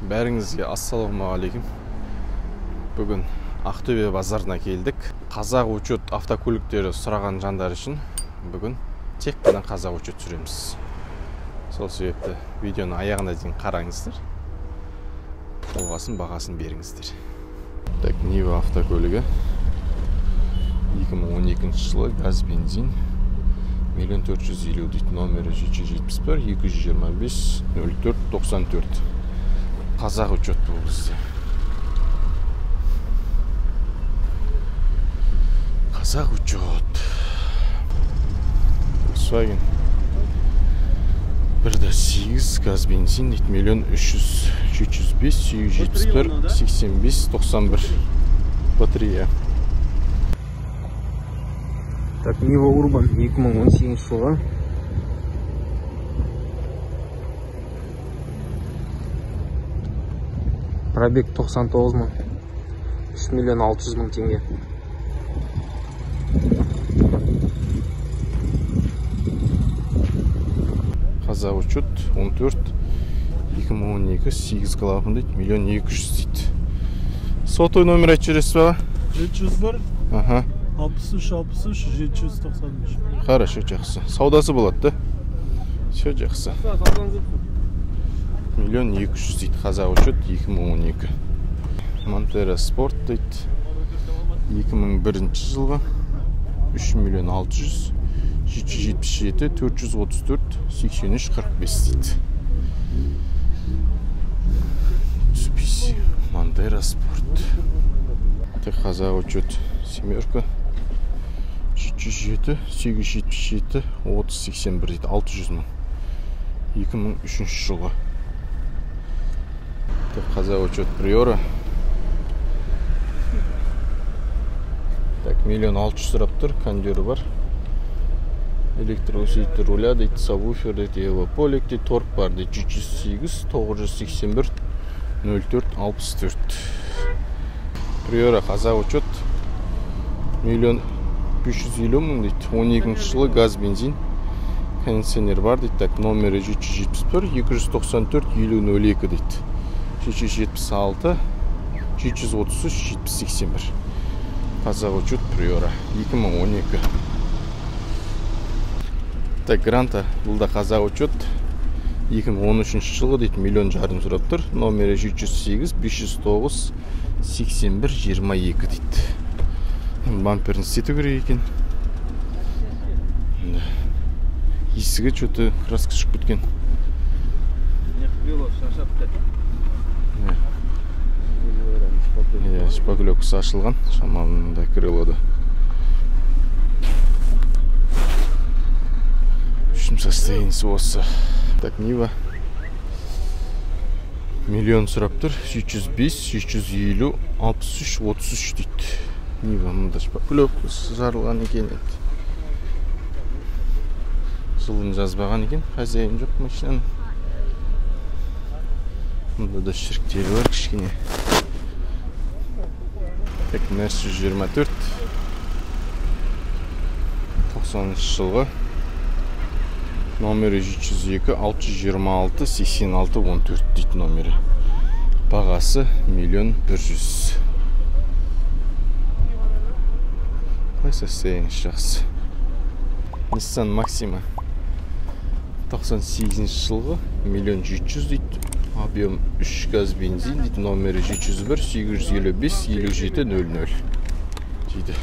Бәріңізге ассалаумағалейкум. Бүгін Ақтөбе базарына келдік. Қазақ учет автокөліктері сұраған жандар үшін бүгін тек қана қазақ учет сүреміз. Сол себепті видеоны аяғына дейін қараңыздар. Болғасын бағасын беріңіздер. Так, Нива автокөлігі 2012 жылы газ бензин 1 450 дейді, номері 771 225 04 94. Қазақ учет бұл бізде. Қазақ учет. Volkswagen 1.8 газ бензин дейді, 1 300 705 771 85 91 батарея. Так, Нива Урбан 2018 жылғы. Пробег 99 мың. 3 миллион 600 мың теңге. Қазақ учет 14 2012 8 клапан дейді, 1 200 дейді. Сотой номер айтып жібересіз ба? 701 Аха. 63 63 795. Хорошо, жақсы. Саудасы болады да? Все жақсы. 1 200 дейді, қазақ учет 2012. Montero Sport дейді, 2001 жылғы 3 миллион 600 777 434 83 45 дейді. Montero Sport. Так, қазақ учет семерка 707 877 3081 дейді, 600 мың. 2003 жылғы. Так, қазақ учет Приора. Так, 1 600 сұрап тұр, кондері бар. Электроусилитель руля дейді, сабвуфер дейді, эвополик дейді, торг бар дейді, 708 981 04 64. Приора қазақ учет 1 550 мың дейді, 12 жылы газ бензин, кондиционер бар дейді. Так, номері 771 294 5002 дейді, 776 733 7081. Қазақ учет Приора 2012. Так, Гранта бұл да қазақ учет 2013 жылы дейді, 1 500 мың сұрап тұр. Номері 708 509 81 22 дейді. Бамперін істету керек екен. Есігі что-то краска шығып кеткен. Шпаклевкасы ашылған, шамалында крылода. Үшім состояниясы осы. Так, Нива 1 сұрап тұр, 705 750 63 33 дейді. Нива мұнда шпаклевкасы жарылған екен. Жылын жазбаған екен, хозяин жоқ машинаның. Мұнда да шіріктері бар кішкене. Так, Мерс 124 90 жылғы, номері 702 626 86 14 дейді номері. Бағасы 1 100 000. Қай состояние жақсы. Nissan Maxima 98 жылғы, 1 700 дейді, объем 3 газ бензин дейді, номері 701 855 57 00 дейді.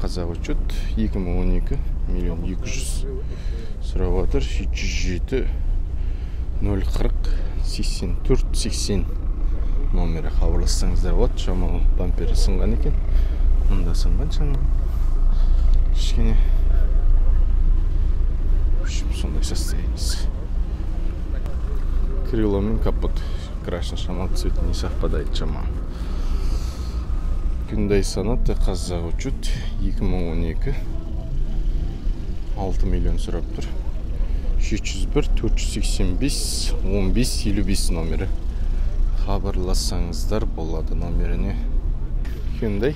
Қазақ учет 2012 1 200 сұрап жатыр, 707 040 84 80 номері хабарлассаңыздар болады. Шамалы бампері сынған екен. Мұнда сынған шамалы. Кішкене сондай состояниясы. Крыло мен капот крашен, шамалы цвет не совпадает шамалы. Hyundai Sonata қазақ учет 2012 6 миллион сұрап тұр. 701 485 15 55 номері. Хабарлассаңыздар болады номеріне. Hyundai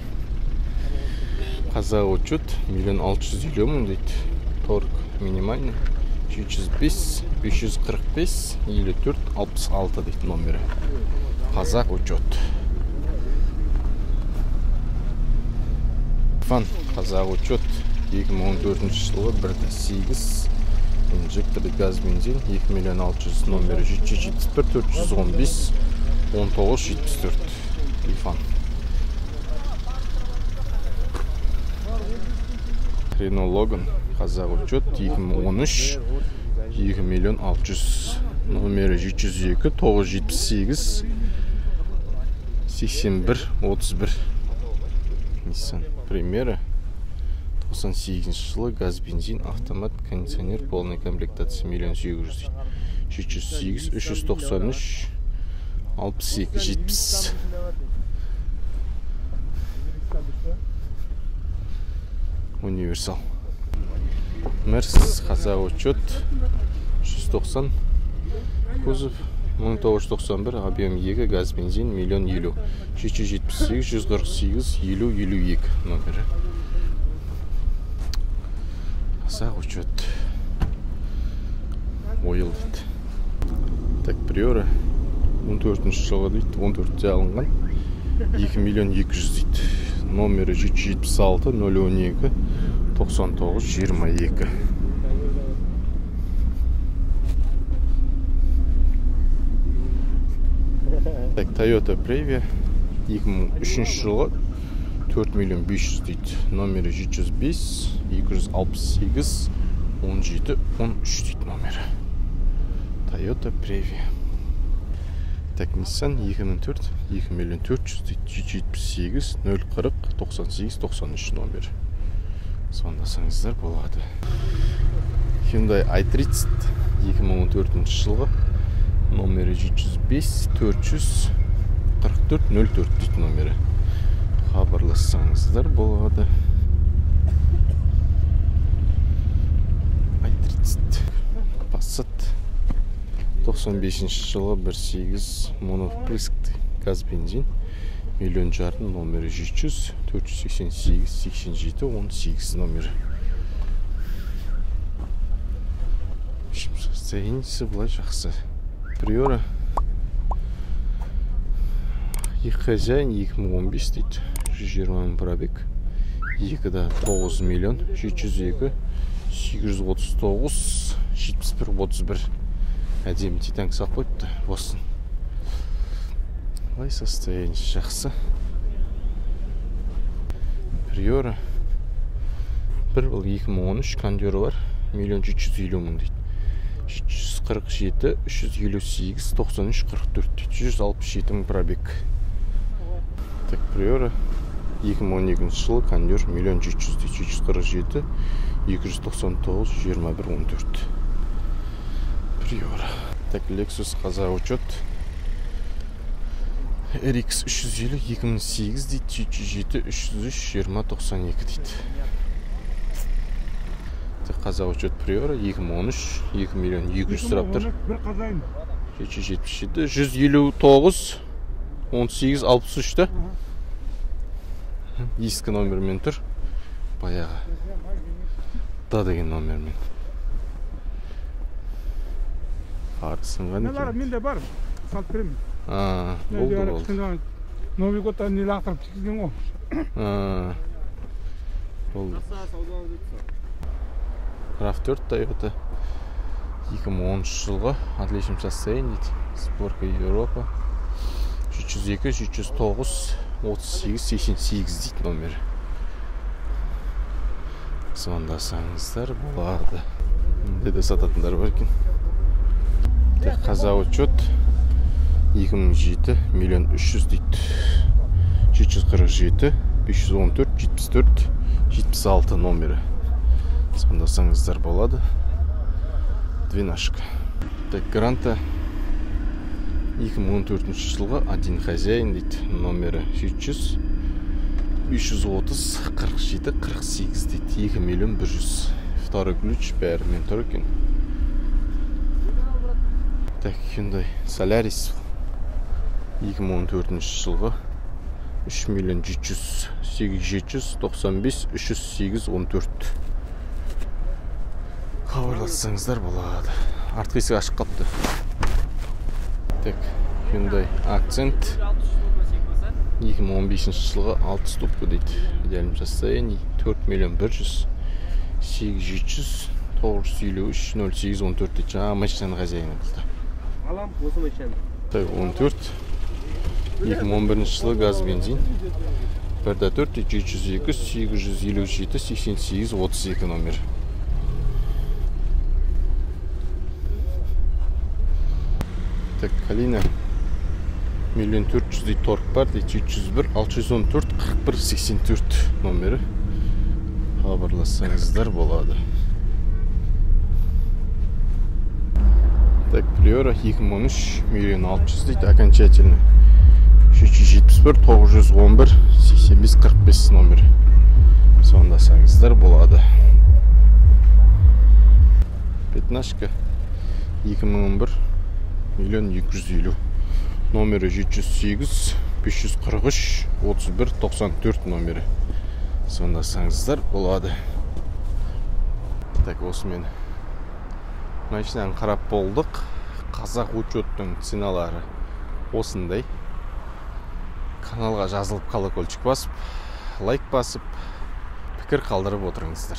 қазақ учет 1 650 мың дейді. Торг минимальный 705 545 54 66 дейді номері. Қазақ учет. Қазақ учет 2014 жылы 1.8 инжекторы газ бензин 2 миллион 600 номері 771 415 1974 Ифан. Renault Logan Қазақ учет 2013 2 миллион 600 номері 702 978 81 31 Nissan Primera 98 жылы газ бензин автомат кондиционер полная комплектация 1 800 708 393 62 70 Универсал Мерс Қазақ учет 190 кузов 1991 объем 2 газ бензин 1 050 778 148 50 52 номері. Қазақ учет ойыл дейді. Так, Приора 14 жылғы дейді, 14-те алынған 2 миллион 200 дейді. Номері 776 012 99 22. Так, Toyota Previa 2003 жылғы 4 миллион 500 дейді. Номері 705 268 17 13 дейді номері. Toyota Previa. Так, Nissan 2004 2 миллион 400 дейді. 778 040 98 93 номері. Звондасаңыздар болады. Hyundai i30 2014 жылғы номері 705 400 44 04 дейді номері. Хабарлассаңыздар болады. i30 Passat 95 жылы 1.8 моновпрыск газ бензин 1 миллион жарым номері 700 488 87 18 номері. Состояниесі былай жақсы. Приора хозяин 2015 дейді. 120 мың пробег. 2-да 9 миллион 702 839 71 31. Әдемі титанг сақ қойыпты. Босын. Былай состояниесі жақсы. Приора бір бұл 2013 кондері бар. 1 750 мың дейді. 747 358 93 44 дейді. 167 мың пробег. Так, Приора 2012 жылы кондер 1 700 дейді. 747 299 21 14. Приора. Так, Lexus Қазақ учет RX 350 2008 дейді. 707 303 20 92 дейді. Так, Қазақ учет Приора 2013 2 миллион 200 сұрап тұр. 777 159 18 63 да. Ескі номермен тұр. Баяғы да деген номермен. Арсынған екен. Менде бар. Салып беремін. Болды. Новый годта не лақтырып тікілген ғой. Болды. RAV4 Toyota 2013 жылғы отличном состоянии дейді. Сборка Европа 702 709 38 88 дейді номері. Звондасаңыздар болады. Менде де сататындар бар екен. Қазақ учет 2007 миллион 300 дейді. 747 514 74 76 номері. Звондасаңыздар болады. Двенашка. Так, Гранта 2014 жылғы один хозяин дейді. Номері 700 530 47 48 дейді. 2 миллион 100. Второй ключ бәрімен тұр екен. Так, Hyundai Solaris 2014 жылғы 3 миллион 700 8795 308 14. хабарлассаңыздар болады. Артқы есік ашық қалыпты. Так, Hyundai Accent 2015 жылғы 6 ступка дейді. Идеальном состоянии 4 миллион 100 8700 953 08 14 дейді. Жаңа машинаның хозяйны болды. Алам осы машинаны. Так, 14 2011 жылы газ бензин 1.4 702 857 88 32 номер. Так, Калина 1 400 дейді, торг бар дейді, 701 614 41 84 номері. Хабарлассаңыздар болады. Так, Priora 2013 1 600 дейді, окончательно 371 911 85 45 номері. Сондасаңыздар болады. Пятнашка 2011 1 250 номері 708 543 31 94 номері. Сондасаңыздар болады. Так, осымен машинаны қарап болдық. Қазақ учеттің ценалары осындай. Каналға жазылып колокольчик басып, лайк басып, пікір қалдырып отырыңыздар.